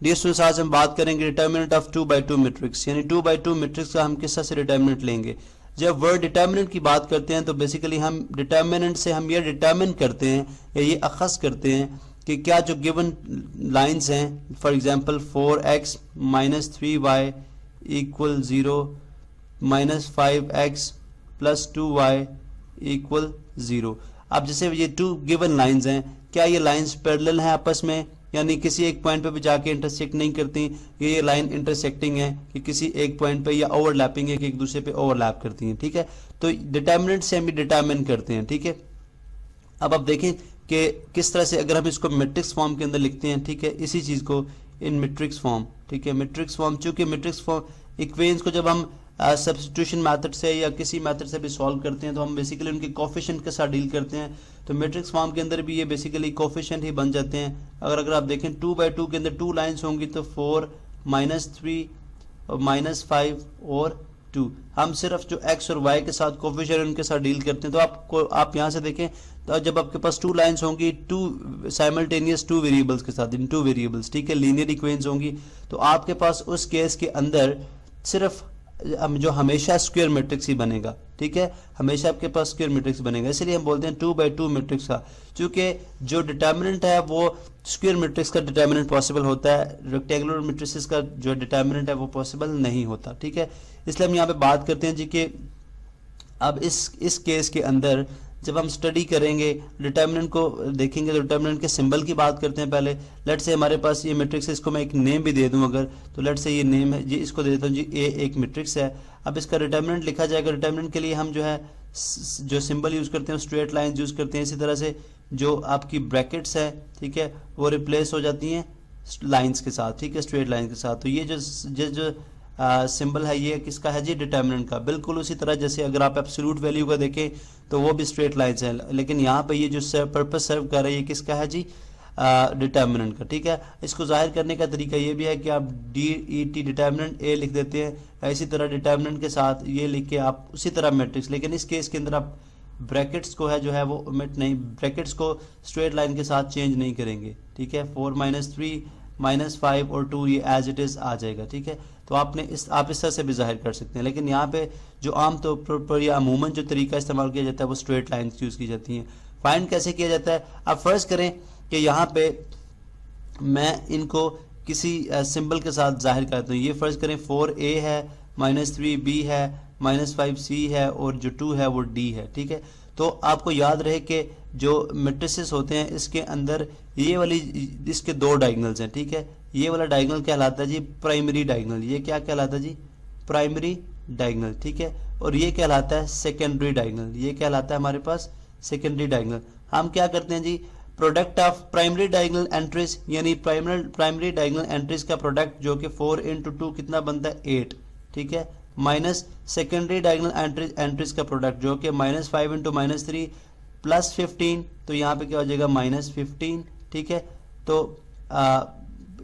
Dear students, आज हम बात करेंगे डिटर्मिनेंट ऑफ 2x2 मैट्रिक्स, यानी 2x2 मैट्रिक्स का हम किस तरह से डिटर्मिनेंट लेंगे। जब वर्ड डिटर्मिनेंट की बात करते हैं तो बेसिकली हम डिटर्मिनेंट से हम ये डिटर्मिन करते हैं या ये अखज़ करते हैं कि क्या जो गिवन लाइंस हैं, for example 4x minus 3y equal 0 minus 5x plus 2y equal 0। अब जैसे ये टू गिवन लाइंस हैं, क्या ये लाइंस पैरेलल हैं आपस में, यानी किसी एक पॉइंट पे भी जाके इंटरसेक्ट नहीं करती, ये लाइन इंटरसेक्टिंग है कि किसी एक पॉइंट पे, या ओवरलैपिंग है कि एक दूसरे पे ओवरलैप करती हैं। ठीक है, तो डिटर्मिनेंट से हम डिटरमिन करते हैं। ठीक है, अब आप देखें कि किस तरह से अगर हम इसको मैट्रिक्स फॉर्म के अंदर लिखते हैं। ठीक है, इसी चीज को इन मैट्रिक्स फॉर्म। ठीक है, मैट्रिक्स फॉर्म, चूंकि मैट्रिक्स फॉर्म इक्वेशंस को जब हम सब्स्टिट्यूशन मेथड से या किसी मेथड से भी सॉल्व करते हैं तो हम बेसिकली उनके कोफिशिएंट के साथ डील करते हैं। तो मैट्रिक्स फॉर्म के अंदर भी ये बेसिकली कोफिशिएंट ही बन जाते हैं। अगर आप देखें 2x2 के अंदर 2 लाइंस होंगी तो 4 माइनस 3 और माइनस 5 और 2। हम सिर्फ जो x और y के साथ कोफिशिएंट उनके साथ डील करते हैं। तो आप यहाँ से देखें तो जब आपके पास 2 लाइंस होंगी, 2 साइमल्टेनियस 2 वेरिएबल्स के साथ, इन 2 वेरिएबल्स, ठीक है, लीनियर इक्वेशंस होंगी, तो आपके पास उस केस के अंदर सिर्फ जो हमेशा स्क्वायर मैट्रिक्स ही बनेगा। ठीक है, हमेशा आपके पास स्क्वायर मैट्रिक्स बनेगा, इसलिए हम बोलते हैं 2x2 मैट्रिक्स का, क्योंकि जो डिटर्मिनेंट है वो स्क्वायर मैट्रिक्स का डिटर्मिनेंट पॉसिबल होता है, रेक्टेंगुलर मैट्रिसेस का जो डिटर्मिनेंट है वो पॉसिबल नहीं होता। ठीक है, इसलिए हम यहाँ पे बात करते हैं जी कि अब इस केस के अंदर जब हम स्टडी करेंगे डिटर्मिनेंट को देखेंगे तो डिटर्मिनेंट के सिंबल की बात करते हैं पहले। लेट से हमारे पास ये मैट्रिक्स है, इसको मैं एक नेम भी दे दूं अगर, तो लेट से ये नेम है जी, इसको दे देता हूँ जी ए एक मैट्रिक्स है। अब इसका डिटर्मिनेंट लिखा जाएगा। डिटर्मिनेंट के लिए हम जो है जो सिंबल यूज करते हैं स्ट्रेट लाइन यूज करते हैं। इसी तरह से जो आपकी ब्रैकेट्स है, ठीक है, वो रिप्लेस हो जाती हैं लाइन्स के साथ, ठीक है, स्ट्रेट लाइन के साथ। तो ये जो सिंबल है ये किसका है जी, डिटर्मिनेंट का। बिल्कुल उसी तरह जैसे अगर आप एब्सोल्यूट वैल्यू का देखें तो वो भी स्ट्रेट लाइंस है, लेकिन यहाँ पे ये जो पर्पस सर्व कर रहा है ये किसका है जी, डिटर्मिनेंट का। ठीक है, इसको जाहिर करने का तरीका ये भी है कि आप DET डिटर्मिनेंट ए लिख देते हैं, इसी तरह डिटर्मिनेंट के साथ ये लिख के आप उसी तरह मैट्रिक्स, लेकिन इस केस के अंदर आप ब्रैकेट्स को है जो है वो ओमिट नहीं, ब्रैकेट्स को स्ट्रेट लाइन के साथ चेंज नहीं करेंगे। ठीक है, 4 माइनस 3 माइनस 5 और 2 ये एज इट इज आ जाएगा। ठीक है, तो आप इस तरह से भी जाहिर कर सकते हैं, लेकिन यहाँ पे जो आम तौर पर या अमूमन जो तरीका इस्तेमाल किया जाता है वो स्ट्रेट लाइन्स यूज की जाती हैं। फाइंड कैसे किया जाता है, आप फर्ज करें कि यहाँ पे मैं इनको किसी सिंबल के साथ जाहिर करता हूँ। ये फर्ज करें 4a है, माइनस 3b है, माइनस 5c है और जो 2 है वो d है। ठीक है, तो आपको याद रहे कि जो मैट्रिसेस होते हैं इसके अंदर ये वाली, इसके 2 डायगोनल्स हैं। ठीक है, ये वाला डायगोनल कहलाता है जी प्राइमरी डायगोनल, ये क्या कहलाता है जी, प्राइमरी डायगोनल। ठीक है, और ये कहलाता है सेकेंडरी डायगोनल, ये कहलाता है हमारे पास सेकेंडरी डायगोनल। हम क्या करते हैं जी, product of primary diagonal entries, यानी प्राइमरी डायगोनल एंट्रीज का प्रोडक्ट जो कि 4 into 2 कितना बनता है 8। ठीक है, माइनस सेकेंडरी डायगोनल एंट्रीज का प्रोडक्ट जो कि -5 into -3 प्लस 15, तो यहाँ पे क्या हो जाएगा -15। ठीक है, तो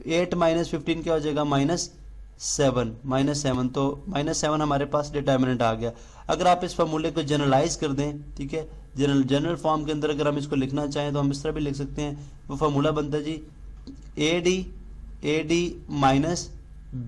8 माइनस 15 क्या हो जाएगा -7, तो -7 हमारे पास डिटर्मिनेंट आ गया। अगर आप इस फॉर्मूले को जनरलाइज कर दें, ठीक है, जनरल फॉर्म के अंदर अगर हम इसको लिखना चाहें तो हम इस तरह भी लिख सकते हैं। वो फार्मूला बनता है जी AD माइनस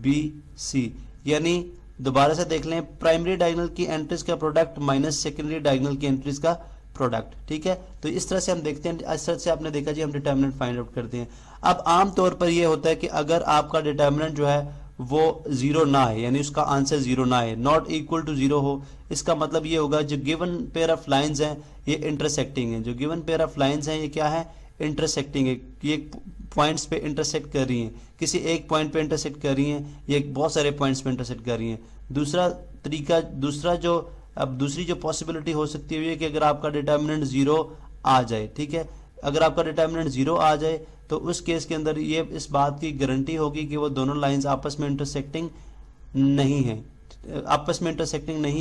BC, यानी दोबारा से देख लें, प्राइमरी डायगोनल की एंट्रीज का प्रोडक्ट माइनस सेकेंडरी डायगोनल की एंट्रीज का प्रोडक्ट। ठीक है, तो इस तरह से हम देखते हैं, इस तरह से आपने देखा जी हम डिटर्मिनेंट फाइंड आउट करते हैं। अब आम तौर पर यह होता है कि अगर आपका डिटर्मिनेंट जो है वो 0 ना है, यानी उसका आंसर 0 ना है, नॉट इक्वल टू 0 हो, इसका मतलब ये होगा जो गिवन पेयर ऑफ लाइंस हैं ये इंटरसेक्टिंग है। जो गिवन पेयर ऑफ लाइंस हैं ये क्या है, इंटरसेक्टिंग है, ये पॉइंट्स पे इंटरसेक्ट कर रही हैं, किसी एक पॉइंट पे इंटरसेक्ट कर रही हैं, ये बहुत सारे पॉइंट्स पे इंटरसेक्ट कर रही हैं। दूसरी जो पॉसिबिलिटी हो सकती है कि अगर आपका डिटर्मिनेंट 0 आ जाए। ठीक है, अगर आपका डिटर्मिनेंट 0 आ जाए तो उस केस के अंदर ये इस बात की गारंटी होगी कि वो दोनों लाइंस आपस में इंटरसेक्टिंग नहीं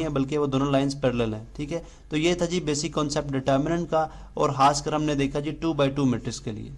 है, बल्कि वो दोनों लाइंस पैरेलल हैं। ठीक है, तो ये था जी बेसिक कॉन्सेप्ट डिटर्मिनेंट का, और खासकर हमने देखा जी 2x2 मैट्रिक्स के लिए।